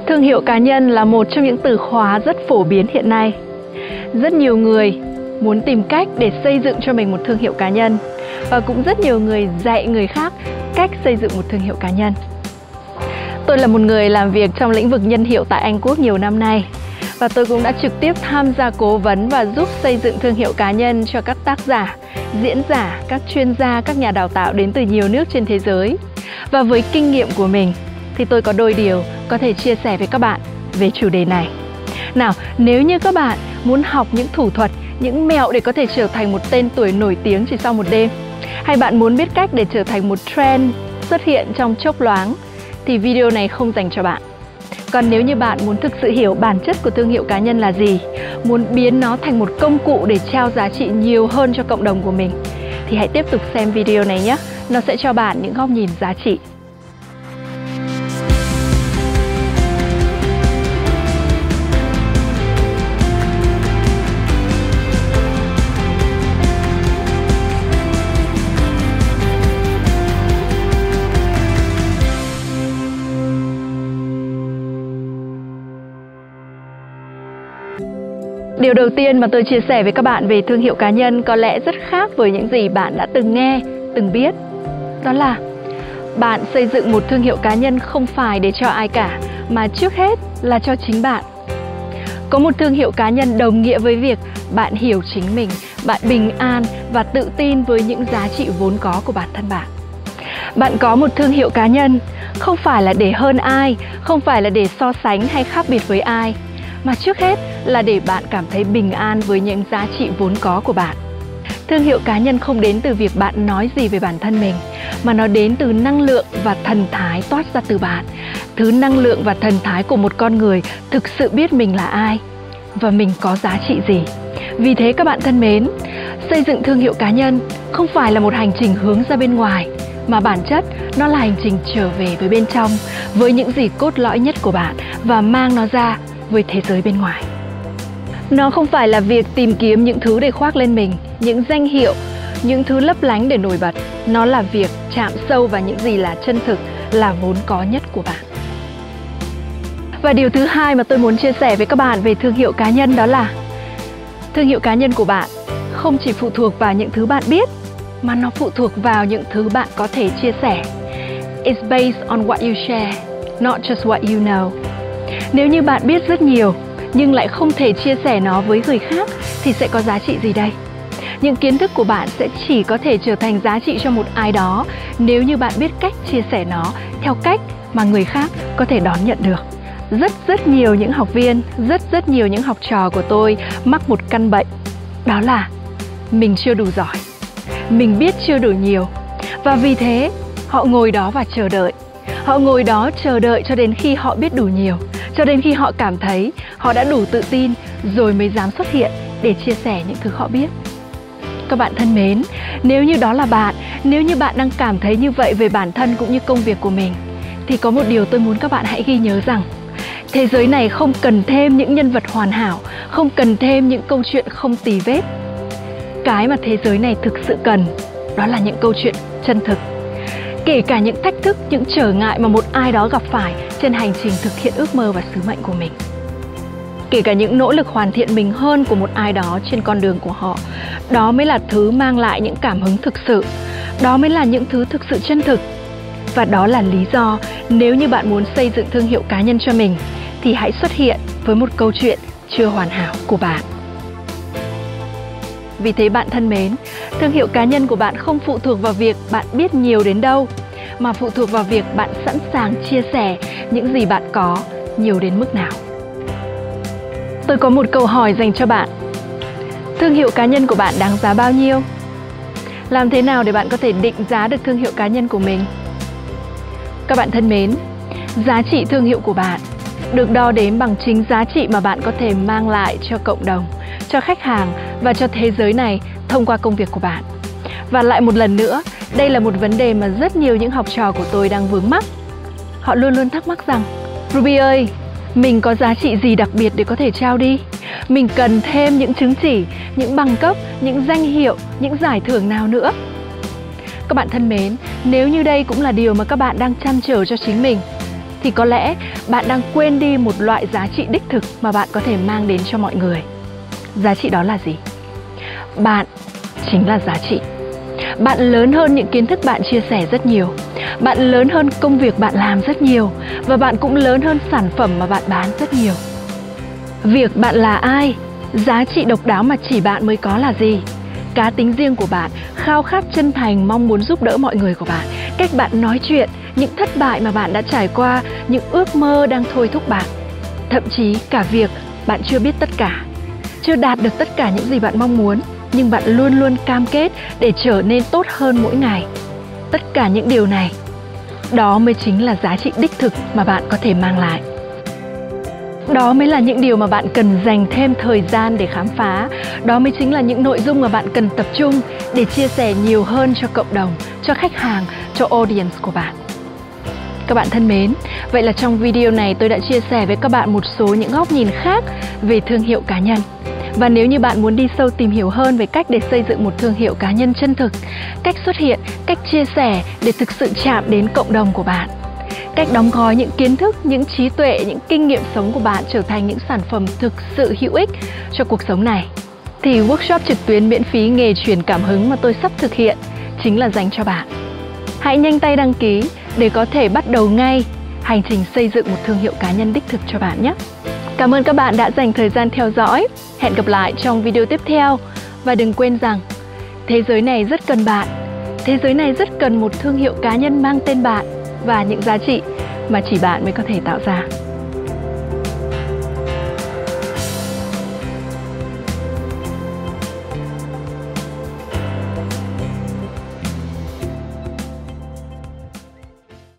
Thương hiệu cá nhân là một trong những từ khóa rất phổ biến hiện nay. Rất nhiều người muốn tìm cách để xây dựng cho mình một thương hiệu cá nhân, và cũng rất nhiều người dạy người khác cách xây dựng một thương hiệu cá nhân. Tôi là một người làm việc trong lĩnh vực nhân hiệu tại Anh Quốc nhiều năm nay, và tôi cũng đã trực tiếp tham gia cố vấn và giúp xây dựng thương hiệu cá nhân cho các tác giả, diễn giả, các chuyên gia, các nhà đào tạo đến từ nhiều nước trên thế giới. Và với kinh nghiệm của mình thì tôi có đôi điều có thể chia sẻ với các bạn về chủ đề này. Nào, nếu như các bạn muốn học những thủ thuật, những mẹo để có thể trở thành một tên tuổi nổi tiếng chỉ sau một đêm, hay bạn muốn biết cách để trở thành một trend xuất hiện trong chốc loáng, thì video này không dành cho bạn. Còn nếu như bạn muốn thực sự hiểu bản chất của thương hiệu cá nhân là gì, muốn biến nó thành một công cụ để trao giá trị nhiều hơn cho cộng đồng của mình, thì hãy tiếp tục xem video này nhé. Nó sẽ cho bạn những góc nhìn giá trị. Điều đầu tiên mà tôi chia sẻ với các bạn về thương hiệu cá nhân có lẽ rất khác với những gì bạn đã từng nghe, từng biết. Đó là bạn xây dựng một thương hiệu cá nhân không phải để cho ai cả, mà trước hết là cho chính bạn. Có một thương hiệu cá nhân đồng nghĩa với việc bạn hiểu chính mình, bạn bình an và tự tin với những giá trị vốn có của bản thân bạn. Bạn có một thương hiệu cá nhân không phải là để hơn ai, không phải là để so sánh hay khác biệt với ai, mà trước hết là để bạn cảm thấy bình an với những giá trị vốn có của bạn. Thương hiệu cá nhân không đến từ việc bạn nói gì về bản thân mình, mà nó đến từ năng lượng và thần thái toát ra từ bạn. Thứ năng lượng và thần thái của một con người thực sự biết mình là ai và mình có giá trị gì. Vì thế các bạn thân mến, xây dựng thương hiệu cá nhân không phải là một hành trình hướng ra bên ngoài, mà bản chất nó là hành trình trở về với bên trong, với những gì cốt lõi nhất của bạn và mang nó ra với thế giới bên ngoài. Nó không phải là việc tìm kiếm những thứ để khoác lên mình, những danh hiệu, những thứ lấp lánh để nổi bật. Nó là việc chạm sâu vào những gì là chân thực, là vốn có nhất của bạn. Và điều thứ hai mà tôi muốn chia sẻ với các bạn về thương hiệu cá nhân đó là thương hiệu cá nhân của bạn không chỉ phụ thuộc vào những thứ bạn biết, mà nó phụ thuộc vào những thứ bạn có thể chia sẻ. It's based on what you share, not just what you know. Nếu như bạn biết rất nhiều nhưng lại không thể chia sẻ nó với người khác thì sẽ có giá trị gì đây? Những kiến thức của bạn sẽ chỉ có thể trở thành giá trị cho một ai đó nếu như bạn biết cách chia sẻ nó theo cách mà người khác có thể đón nhận được. Rất nhiều những học viên, rất nhiều những học trò của tôi mắc một căn bệnh, đó là mình chưa đủ giỏi, mình biết chưa đủ nhiều, và vì thế họ ngồi đó và chờ đợi. Họ ngồi đó chờ đợi cho đến khi họ biết đủ nhiều, cho đến khi họ cảm thấy họ đã đủ tự tin rồi mới dám xuất hiện để chia sẻ những thứ họ biết. Các bạn thân mến, nếu như đó là bạn, nếu như bạn đang cảm thấy như vậy về bản thân cũng như công việc của mình, thì có một điều tôi muốn các bạn hãy ghi nhớ rằng thế giới này không cần thêm những nhân vật hoàn hảo, không cần thêm những câu chuyện không tì vết. Cái mà thế giới này thực sự cần đó là những câu chuyện chân thực. Kể cả những thách thức, những trở ngại mà một ai đó gặp phải trên hành trình thực hiện ước mơ và sứ mệnh của mình. Kể cả những nỗ lực hoàn thiện mình hơn của một ai đó trên con đường của họ. Đó mới là thứ mang lại những cảm hứng thực sự. Đó mới là những thứ thực sự chân thực. Và đó là lý do nếu như bạn muốn xây dựng thương hiệu cá nhân cho mình thì hãy xuất hiện với một câu chuyện chưa hoàn hảo của bạn. Vì thế bạn thân mến, thương hiệu cá nhân của bạn không phụ thuộc vào việc bạn biết nhiều đến đâu, mà phụ thuộc vào việc bạn sẵn sàng chia sẻ những gì bạn có nhiều đến mức nào. Tôi có một câu hỏi dành cho bạn. Thương hiệu cá nhân của bạn đáng giá bao nhiêu? Làm thế nào để bạn có thể định giá được thương hiệu cá nhân của mình? Các bạn thân mến, giá trị thương hiệu của bạn được đo đếm bằng chính giá trị mà bạn có thể mang lại cho cộng đồng, cho khách hàng và cho thế giới này thông qua công việc của bạn. Và lại một lần nữa, đây là một vấn đề mà rất nhiều những học trò của tôi đang vướng mắc. Họ luôn luôn thắc mắc rằng, Ruby ơi, mình có giá trị gì đặc biệt để có thể trao đi? Mình cần thêm những chứng chỉ, những bằng cấp, những danh hiệu, những giải thưởng nào nữa? Các bạn thân mến, nếu như đây cũng là điều mà các bạn đang trăn trở cho chính mình, thì có lẽ bạn đang quên đi một loại giá trị đích thực mà bạn có thể mang đến cho mọi người. Giá trị đó là gì? Bạn chính là giá trị. Bạn lớn hơn những kiến thức bạn chia sẻ rất nhiều. Bạn lớn hơn công việc bạn làm rất nhiều. Và bạn cũng lớn hơn sản phẩm mà bạn bán rất nhiều. Việc bạn là ai, giá trị độc đáo mà chỉ bạn mới có là gì? Cá tính riêng của bạn, khao khát chân thành mong muốn giúp đỡ mọi người của bạn, cách bạn nói chuyện, những thất bại mà bạn đã trải qua, những ước mơ đang thôi thúc bạn. Thậm chí cả việc bạn chưa biết tất cả, chưa đạt được tất cả những gì bạn mong muốn, nhưng bạn luôn luôn cam kết để trở nên tốt hơn mỗi ngày. Tất cả những điều này, đó mới chính là giá trị đích thực mà bạn có thể mang lại. Đó mới là những điều mà bạn cần dành thêm thời gian để khám phá. Đó mới chính là những nội dung mà bạn cần tập trung để chia sẻ nhiều hơn cho cộng đồng, cho khách hàng, cho audience của bạn. Các bạn thân mến, vậy là trong video này tôi đã chia sẻ với các bạn một số những góc nhìn khác về thương hiệu cá nhân. Và nếu như bạn muốn đi sâu tìm hiểu hơn về cách để xây dựng một thương hiệu cá nhân chân thực, cách xuất hiện, cách chia sẻ để thực sự chạm đến cộng đồng của bạn, cách đóng gói những kiến thức, những trí tuệ, những kinh nghiệm sống của bạn trở thành những sản phẩm thực sự hữu ích cho cuộc sống này, thì workshop trực tuyến miễn phí nghề truyền cảm hứng mà tôi sắp thực hiện chính là dành cho bạn. Hãy nhanh tay đăng ký để có thể bắt đầu ngay hành trình xây dựng một thương hiệu cá nhân đích thực cho bạn nhé. Cảm ơn các bạn đã dành thời gian theo dõi. Hẹn gặp lại trong video tiếp theo. Và đừng quên rằng, thế giới này rất cần bạn. Thế giới này rất cần một thương hiệu cá nhân mang tên bạn và những giá trị mà chỉ bạn mới có thể tạo ra.